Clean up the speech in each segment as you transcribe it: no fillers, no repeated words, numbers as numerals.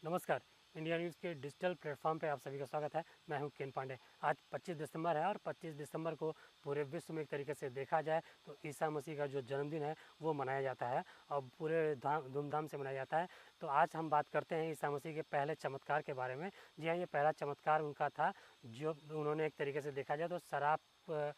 नमस्कार। India news के digital platform पे आप सभी का स्वागत है। मैं हूं केन पांडे। आज 25 दिसंबर है और 25 दिसंबर को पूरे विश्व में एक तरीके से देखा जाए तो ईसा मसीह का जो जन्मदिन है वो मनाया जाता है और पूरे धूमधाम से मनाया जाता है। तो आज हम बात करते हैं ईसा मसीह के पहले चमत्कार के बारे में। जी हाँ, ये पहला चमत्कार उनका था जो उन्होंने एक तरीके से देखा जाए तो शराब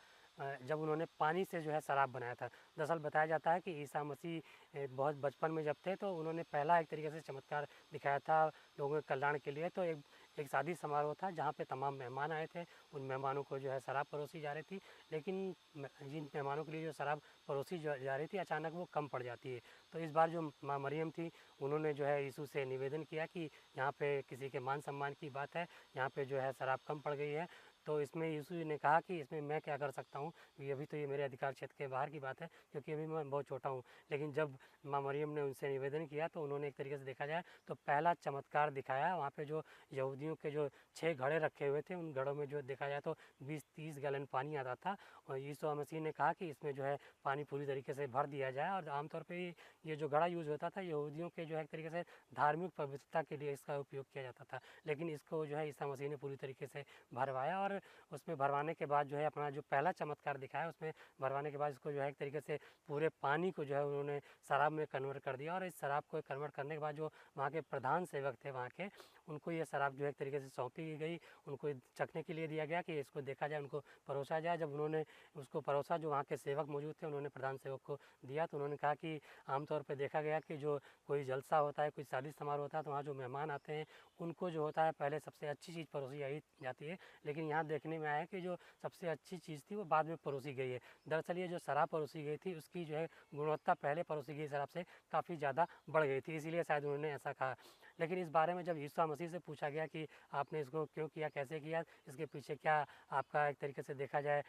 जब उन्होंने पानी से जो है शराब बनाया था। दरअसल बताया जाता है कि ईसा मसीह बहुत बचपन में जब थे तो उन्होंने पहला एक तरीके से चमत्कार दिखाया था लोगों के कल्याण के लिए। तो एक शादी समारोह था जहाँ पे तमाम मेहमान आए थे। उन मेहमानों को जो है शराब परोसी जा रही थी, लेकिन जिन मेहमानों के लिए जो शराब परोसी जा रही थी अचानक वो कम पड़ जाती है। तो इस बार जो माँ मरियम थी उन्होंने जो है यीशु से निवेदन किया कि यहाँ पे किसी के मान सम्मान की बात है, यहाँ पे जो है शराब कम पड़ गई है। तो इसमें यीशु ने कहा कि इसमें मैं क्या कर सकता हूँ, अभी तो ये मेरे अधिकार क्षेत्र के बाहर की बात है क्योंकि अभी मैं बहुत छोटा हूँ। लेकिन जब माँ मरियम ने उनसे निवेदन किया तो उन्होंने एक तरीके से देखा जाए तो पहला चमत्कार दिखाया। वहाँ पे जो यहूदियों के जो 6 घड़े रखे हुए थे उन घड़ों में जो देखा जाए तो 20-30 गैलन पानी आता था और यीशु मसीह ने कहा कि इसमें जो है पानी पूरी तरीके से भर दिया जाए। और आमतौर पर ये जो घड़ा यूज़ होता था यहूदियों के जो है एक तरीके से धार्मिक पवित्रता के लिए इसका उपयोग किया जाता था, लेकिन इसको जो है ईसा मसीह ने पूरी तरीके से भरवाया और उसमें भरवाने के बाद जो है अपना जो पहला चमत्कार दिखाया उसमें भरवाने के बाद इसको जो है एक तरीके से पूरे पानी को जो है उन्होंने शराब में कन्वर्ट कर दिया। और इस शराब को कन्वर्ट करने के बाद जो वहाँ के प्रधान सेवक थे वहाँ के, उनको ये शराब जो है एक तरीके से सौंपी गई, उनको चखने के लिए दिया गया कि इसको देखा जाए, उनको परोसा जाए। जब उन्होंने उसको परोसा जो वहाँ के सेवक मौजूद थे उन्होंने प्रधान सेवक को दिया तो उन्होंने कहा कि आमतौर पर देखा गया कि जो कोई जलसा होता है, कोई शादी समारोह होता है तो वहाँ जो मेहमान आते हैं उनको जो होता है पहले सबसे अच्छी चीज़ परोसी जाती है, लेकिन यहाँ देखने में आया कि जो सबसे अच्छी चीज़ थी वो बाद में परोसी गई है। दरअसल ये जो शराब परोसी गई थी उसकी जो है गुणवत्ता पहले परोसी गई शराब से काफ़ी ज़्यादा बढ़ गई थी, इसीलिए शायद उन्होंने ऐसा कहा। लेकिन इस बारे में जब यीशु मसीह से पूछा गया कि आपने इसको क्यों किया, कैसे किया, इसके पीछे क्या आपका एक तरीके से देखा जाए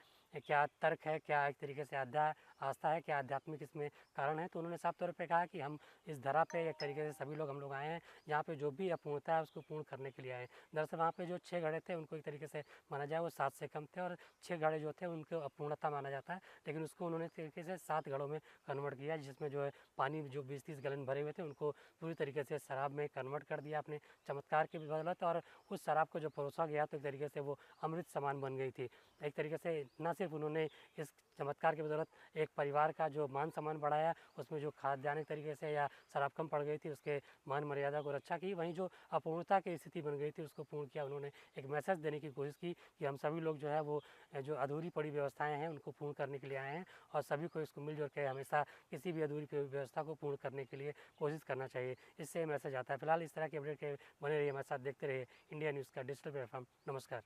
क्या तर्क है, क्या एक तरीके से आस्था है, क्या आध्यात्मिक इसमें कारण है, तो उन्होंने साफ तौर पे कहा कि हम इस धरा पे एक तरीके से सभी लोग हम लोग आए हैं यहाँ पे जो भी अपूर्णता है उसको पूर्ण करने के लिए आए हैं। दरअसल वहाँ पे जो 6 घड़े थे उनको एक तरीके से माना जाए वो 7 से कम थे और 6 घड़े जो थे उनको अपूर्णता माना जाता है, लेकिन उसको उन्होंने तरीके से 7 घड़ों में कन्वर्ट किया जिसमें जो है पानी जो 20-30 गैलन भरे हुए थे उनको पूरी तरीके से शराब में कन्वर्ट कर दिया अपने चमत्कार की बदौलत। और उस शराब को जो परोसा गया तो एक तरीके से वो अमृत समान बन गई थी। एक तरीके से न सिर्फ उन्होंने इस चमत्कार की बदौलत एक परिवार का जो मान सम्मान बढ़ाया, उसमें जो खाद्यान्न तरीके से या शराब कम पड़ गई थी उसके मान मर्यादा को रक्षा की, वहीं जो अपूर्णता की स्थिति बन गई थी उसको पूर्ण किया। उन्होंने एक मैसेज देने की कोशिश की कि हम सभी लोग जो है वो जो अधूरी पड़ी व्यवस्थाएं हैं उनको पूर्ण करने के लिए आए हैं और सभी को इसको मिलजुल के हमेशा किसी भी अधूरी व्यवस्था को पूर्ण करने के लिए कोशिश करना चाहिए। इससे मैसेज आता है। फिलहाल इस तरह के अपडेट के बने रहिए हमारे साथ, देखते रहिए इंडिया न्यूज़ का डिजिटल प्लेटफॉर्म। नमस्कार।